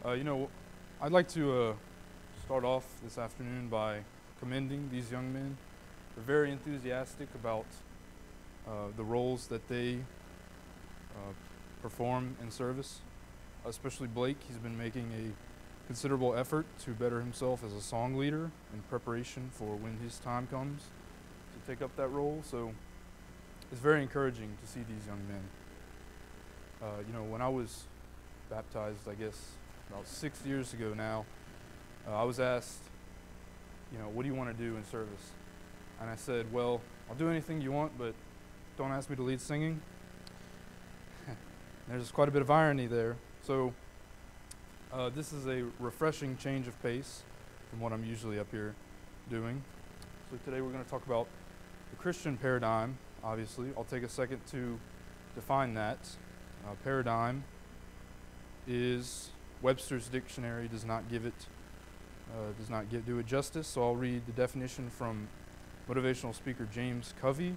You know, I'd like to start off this afternoon by commending these young men. They're very enthusiastic about the roles that they perform in service, especially Blake. He's been making a considerable effort to better himself as a song leader in preparation for when his time comes to take up that role. So it's very encouraging to see these young men. When I was baptized, I guess, about 6 years ago now, I was asked, what do you want to do in service? And I said, well, I'll do anything you want, but don't ask me to lead singing. There's quite a bit of irony there. So this is a refreshing change of pace from what I'm usually up here doing. So today we're going to talk about the Christian paradigm, obviously. I'll take a second to define that. Paradigm is Webster's dictionary does not do it justice, so I'll read the definition from motivational speaker James Covey.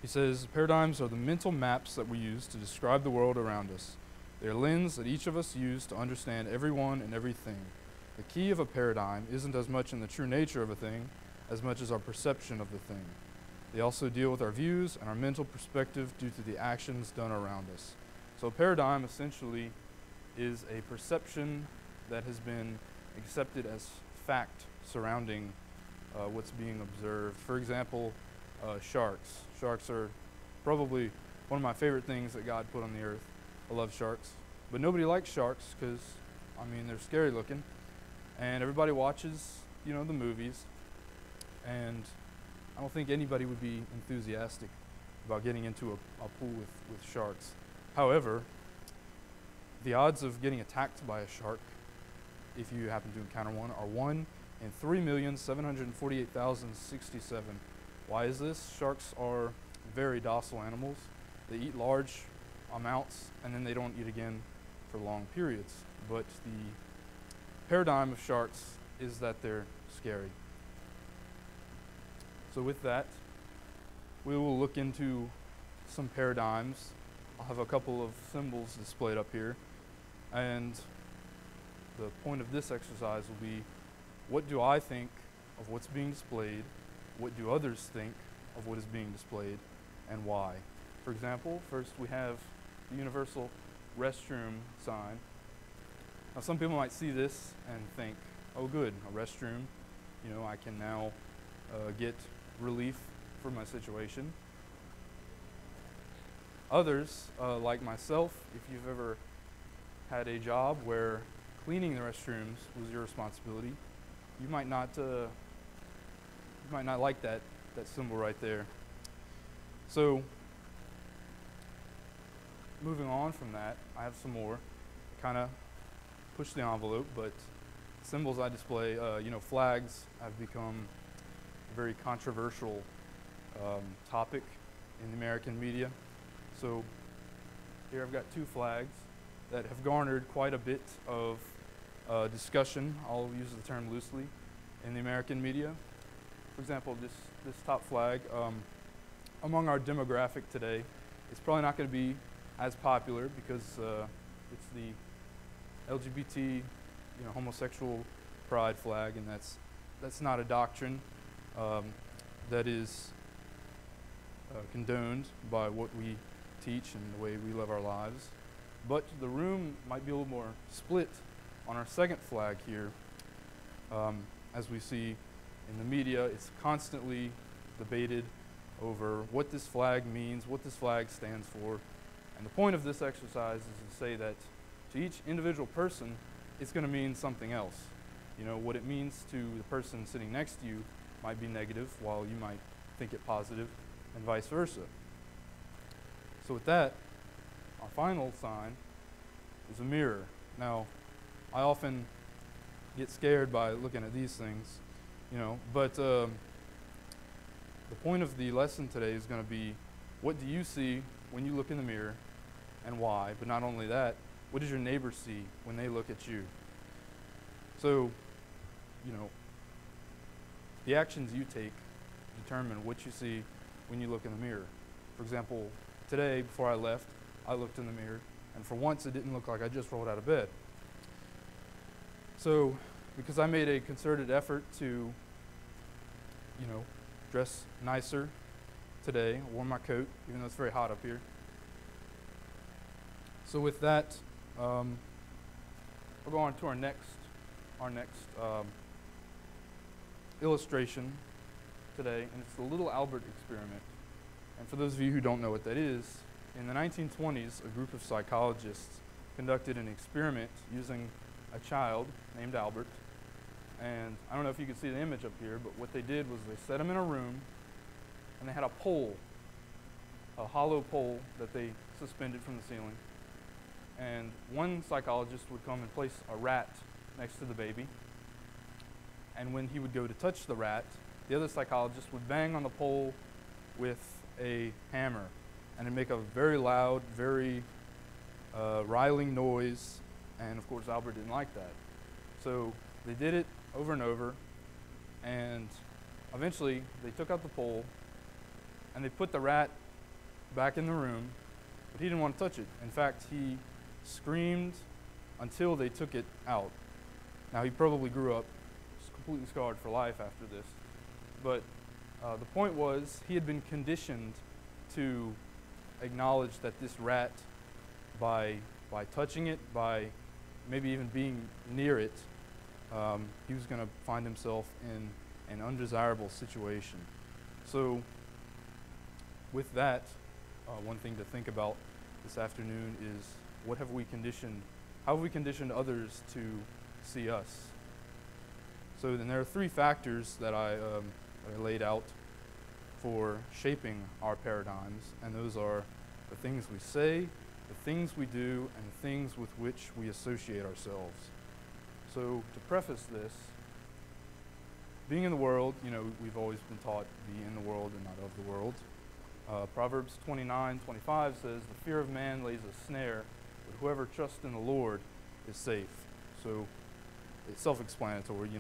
He says, paradigms are the mental maps that we use to describe the world around us. They are a lens that each of us use to understand everyone and everything. The key of a paradigm isn't as much in the true nature of a thing as much as our perception of the thing. They also deal with our views and our mental perspective due to the actions done around us. So a paradigm essentially is a perception that has been accepted as fact surrounding what's being observed. For example, sharks. Sharks are probably one of my favorite things that God put on the earth. I love sharks. But nobody likes sharks because, they're scary looking. And everybody watches, the movies. And I don't think anybody would be enthusiastic about getting into a pool with sharks. However, the odds of getting attacked by a shark, if you happen to encounter one, are 1 in 3,748,067. Why is this? Sharks are very docile animals. They eat large amounts and then they don't eat again for long periods. But the paradigm of sharks is that they're scary. So with that, we will look into some paradigms. I'll have a couple of symbols displayed up here. And the point of this exercise will be, what do I think of what's being displayed? What do others think of what is being displayed, and why? For example, first we have the universal restroom sign. Now some people might see this and think, oh good, a restroom, I can now get relief for my situation. Others, like myself, if you've ever had a job where cleaning the restrooms was your responsibility, you might not like that symbol right there. So, moving on from that, I have some more. Kind of push the envelope, but symbols I display, flags have become a very controversial topic in the American media. So here I've got two flags that have garnered quite a bit of discussion. I'll use the term loosely in the American media. For example, this top flag, among our demographic today, it's probably not going to be as popular because it's the LGBT, homosexual pride flag, and that's not a doctrine that is condoned by what we teach and the way we live our lives. But the room might be a little more split on our second flag here. As we see in the media, it's constantly debated over what this flag means, what this flag stands for. And the point of this exercise is to say that to each individual person, it's going to mean something else. What it means to the person sitting next to you might be negative, while you might think it positive, and vice versa. So with that, our final sign is a mirror. Now, I often get scared by looking at these things, but the point of the lesson today is going to be, what do you see when you look in the mirror, and why? But not only that, what does your neighbor see when they look at you? So, the actions you take determine what you see when you look in the mirror. For example, today, before I left, I looked in the mirror, and for once it didn't look like I just rolled out of bed. So, because I made a concerted effort to, dress nicer today, I wore my coat, even though it's very hot up here. So with that, we'll go on to our next illustration today, and it's the Little Albert experiment. And for those of you who don't know what that is, in the 1920s, a group of psychologists conducted an experiment using a child named Albert. And I don't know if you can see the image up here, but what they did was they set him in a room, and they had a pole, a hollow pole that they suspended from the ceiling. And one psychologist would come and place a rat next to the baby. And when he would go to touch the rat, the other psychologist would bang on the pole with a hammer, and it'd make a very loud, very riling noise. And of course, Albert didn't like that. So they did it over and over, and eventually they took out the pole and they put the rat back in the room, but he didn't want to touch it. In fact, he screamed until they took it out. Now, he probably grew up completely scarred for life after this, but the point was he had been conditioned to acknowledge that this rat, by touching it, by maybe even being near it, he was going to find himself in an undesirable situation. So with that, one thing to think about this afternoon is how have we conditioned others to see us? So then there are three factors that I laid out for shaping our paradigms, and those are the things we say, the things we do, and the things with which we associate ourselves. So to preface this, being in the world, we've always been taught to be in the world and not of the world. Proverbs 29:25 says, "The fear of man lays a snare, but whoever trusts in the Lord is safe." So it's self-explanatory.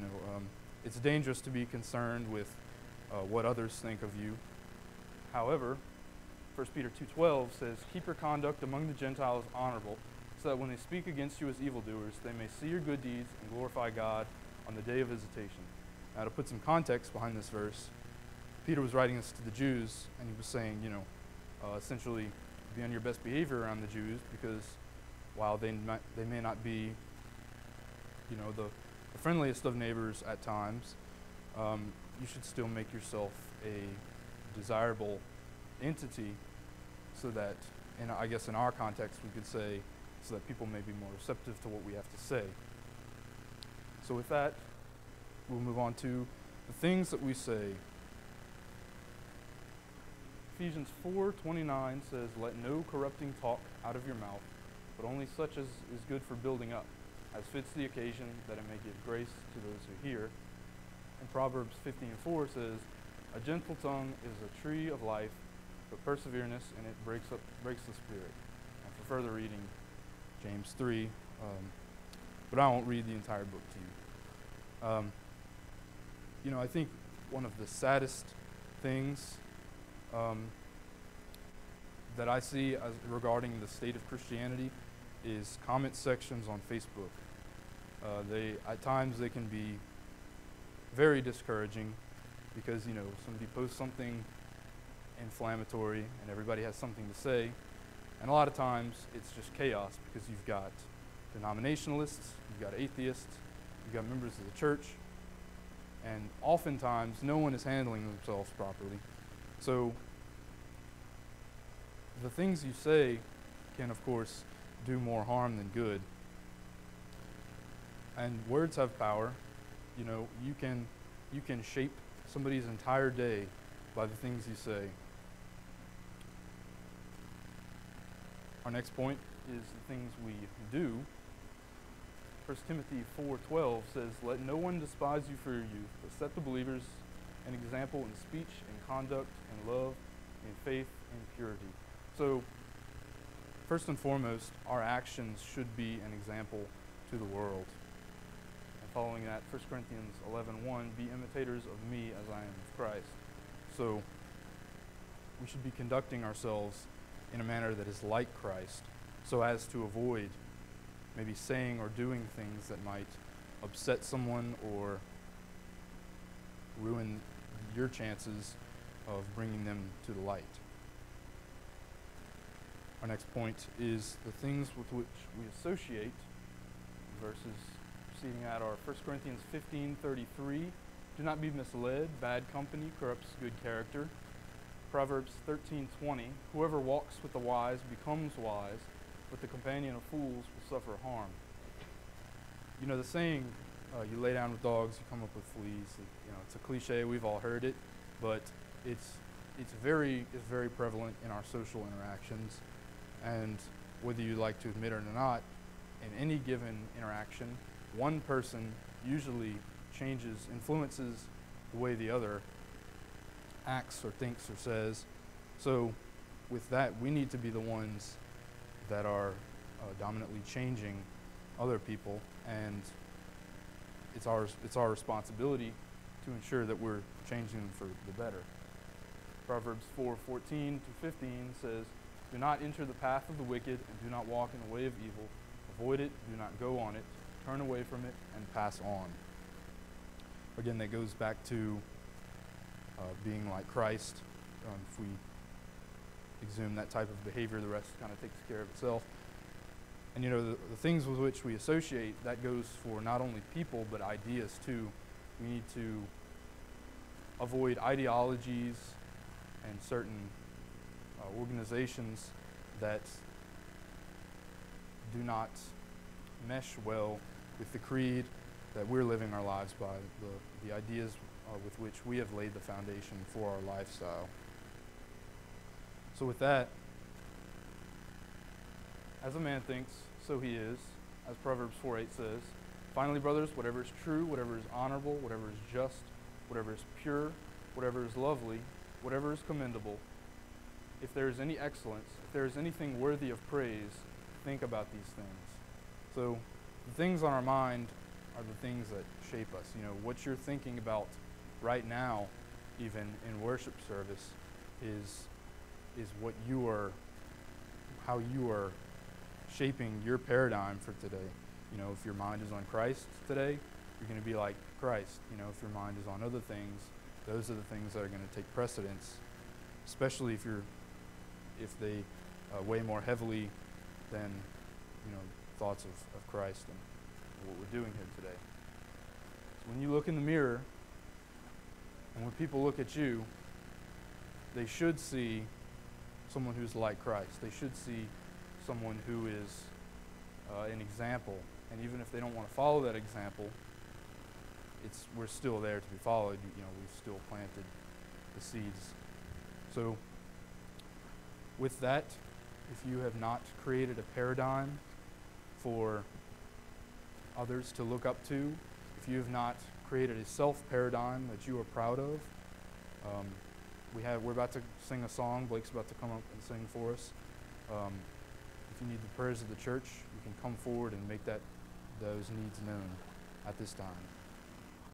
It's dangerous to be concerned with what others think of you. However, 1 Peter 2:12 says, "Keep your conduct among the Gentiles honorable, so that when they speak against you as evildoers, they may see your good deeds and glorify God on the day of visitation." Now, to put some context behind this verse, Peter was writing this to the Jews, and he was saying, essentially, be on your best behavior around the Jews, because while they may not be, the friendliest of neighbors at times, you should still make yourself a desirable entity, so that, and I guess in our context we could say, so that people may be more receptive to what we have to say. So with that, we'll move on to the things that we say. Ephesians 4:29 says, "Let no corrupting talk out of your mouth, but only such as is good for building up, as fits the occasion, that it may give grace to those who hear." And Proverbs 15:4 says, "A gentle tongue is a tree of life, but perseverance in it breaks the spirit." And for further reading, James 3, but I won't read the entire book to you. I think one of the saddest things that I see regarding the state of Christianity is comment sections on Facebook. At times they can be very discouraging, because somebody posts something inflammatory and everybody has something to say, and a lot of times it's just chaos, because you've got denominationalists, you've got atheists, you've got members of the church, and oftentimes no one is handling themselves properly. So the things you say can, of course, do more harm than good. And words have power. You can shape somebody's entire day by the things you say. Our next point is the things we do. 1 Timothy 4:12 says, "Let no one despise you for your youth, but set the believers an example in speech and conduct and love, in faith and purity." So, first and foremost, our actions should be an example to the world. And following that, 1 Corinthians 11:1, "Be imitators of me as I am of Christ." So, we should be conducting ourselves in a manner that is like Christ, so as to avoid maybe saying or doing things that might upset someone or ruin your chances of bringing them to the light. Our next point is the things with which we associate. Verses proceeding at our 1 Corinthians 15:33. Do not be misled. Bad company corrupts good character. Proverbs 13:20. Whoever walks with the wise becomes wise, but the companion of fools will suffer harm. You know the saying, you lay down with dogs, you come up with fleas. It's a cliche. We've all heard it, but it's very prevalent in our social interactions. And whether you like to admit it or not, in any given interaction, one person usually influences the way the other acts or thinks or says. So with that, we need to be the ones that are dominantly changing other people, and it's our responsibility to ensure that we're changing them for the better. Proverbs 4:14-15 says, do not enter the path of the wicked, and do not walk in the way of evil. Avoid it, do not go on it, turn away from it, and pass on. Again, that goes back to being like Christ. If we exhume that type of behavior, the rest kind of takes care of itself. And the things with which we associate, that goes for not only people, but ideas too. We need to avoid ideologies and certain organizations that do not mesh well with the creed that we're living our lives by, the ideas with which we have laid the foundation for our lifestyle. So with that, as a man thinks, so he is, as Proverbs 4:8 says. Finally, brothers, whatever is true, whatever is honorable, whatever is just, whatever is pure, whatever is lovely, whatever is commendable, if there is any excellence, if there is anything worthy of praise, think about these things. So the things on our mind are the things that shape us. What you're thinking about right now, even in worship service, is how you are shaping your paradigm for today. If your mind is on Christ today, you're going to be like Christ. If your mind is on other things, those are the things that are going to take precedence, especially if they weigh more heavily than thoughts of Christ and what we're doing here today. So when you look in the mirror, and when people look at you, they should see someone who's like Christ. They should see someone who is an example. And even if they don't want to follow that example, we're still there to be followed. We've still planted the seeds. So with that, if you have not created a paradigm for others to look up to, if you have not created a self-paradigm that you are proud of, we're about to sing a song. Blake's about to come up and sing for us. If you need the prayers of the church, you can come forward and make those needs known at this time.